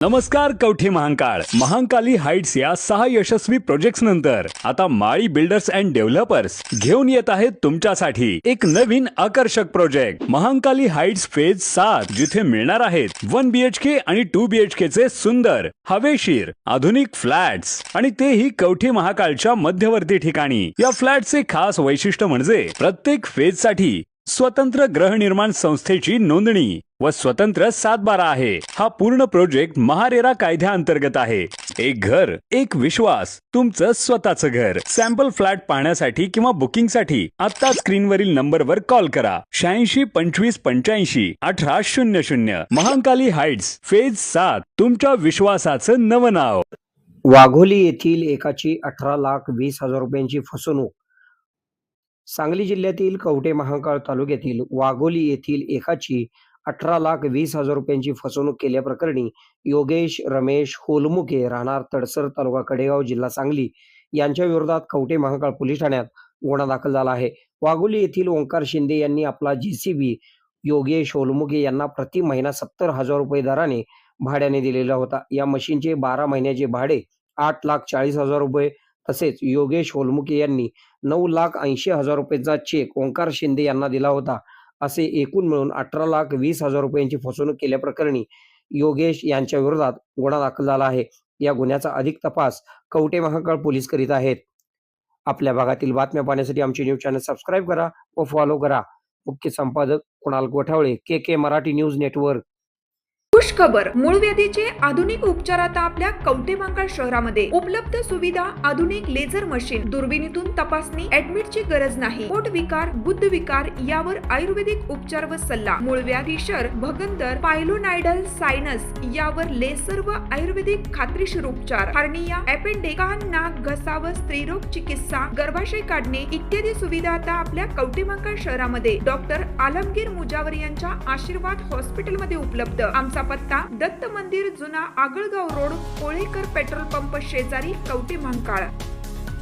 नमस्कार कवठे महांकाळ महांकाली हाइट्स या 6 यशस्वी प्रोजेक्ट्स नंतर आता माळी बिल्डर्स अँड डेव्हलपर्स घेऊन येत आहेत तुमच्यासाठी एक नवीन आकर्षक प्रोजेक्ट महांकाली हाइट्स फेज 7 जिथे मिळणार आहेत 1 BHK आणि 2 BHK चे सुंदर हवेशीर आधुनिक फ्लॅट्स आणि तेही कवठे महांकाळच्या मध्यवर्ती ठिकाणी। या फ्लॅटचे खास वैशिष्ट्य म्हणजे प्रत्येक फेज साठी स्वतंत्र गृहनिर्माण संस्थेची नोंदणी व स्वतंत्र 7/12 आहे। हा पूर्ण प्रोजेक्ट महारेरा कायद्याअंतर्गत आहे। एक घर एक विश्वास तुमचं स्वतःचं घर। सॅम्पल फ्लॅट पाहण्यासाठी किंवा बुकिंगसाठी आता स्क्रीनवरील नंबरवर कॉल करा 86 25 85 18 00। महांकाली हाइट्स फेज 7 तुमच्या विश्वासाचं नवं नाव। वाघोली येथील एकाची 18,20,000 रुपयांची फसवणूक। सांगली जिल्ह्यातील कवठे महांकाळ तालुक्यातील वाघोली येथील एकाची 18,20,000 रुपयांची फसवणूक केल्याप्रकरणी योगेश रमेश होलमुके राहणार तडसर तालुका कडेगाव जिल्हा सांगली यांच्या विरोधात कवठे महांकाळ पोलीस ठाण्यात गुन्हा दाखल झाला आहे। वाघोली येथील ओंकार शिंदे यांनी आपला JCB योगेश होलमुके यांना प्रति महिना 70,000 रुपये दराने भाड्याने दिलेला होता। या मशीनचे 12 महिन्याचे भाडे 8,40,000 रुपये तसेच योगेश होलमुके यांनी 9,80,000 रुपयांचा चेक ओंकार शिंदे यांना दिला होता। असे एकूण मिळून 18,20,000 रुपयांची फसवणूक केल्याप्रकरणी योगेश यांच्या विरोधात गुन्हा दाखल झाला आहे। या गुन्ह्याचा अधिक तपास कवठे महांकाळ पोलीस करीत आहेत। आपल्या भागातील बातम्या पाहण्यासाठी आमचे न्यूज चॅनल सबस्क्राईब करा व फॉलो करा। मुख्य संपादक Kunal Gothawale KK Marathi news network. खुश खबर, मूळव्याधीचे आधुनिक उपचार आता आपल्या कवठे महांकाळ शहरामध्ये उपलब्ध सुविधा आधुनिक लेझर मशीन, दुर्बिणीतून तपासणी, ऍडमिटची गरज नाही। पोट विकार, गुद्ध विकार यावर आयुर्वेदिक उपचार व सल्ला। मूळव्याधी शर, भगंदर, पायलोनायडल, सायनस यावर लेसर व आयुर्वेदिक खात्रीशीर उपचार। हार्निया, अपेंडिक्स, कान, नाक, घसा व स्त्रीरोग चिकित्सा, गर्भाशय काढणे इत्यादी सुविधा आता आपल्या कवठे महांकाळ शहरामध्ये डॉक्टर आलमगीर मुजावर यांच्या आशीर्वाद हॉस्पिटल मध्ये उपलब्ध। आमचा पत्ता दत्त मंदिर, जुना Agalgaon road, Kolekar petrol pump शेजारी, कवठे महांकाळ।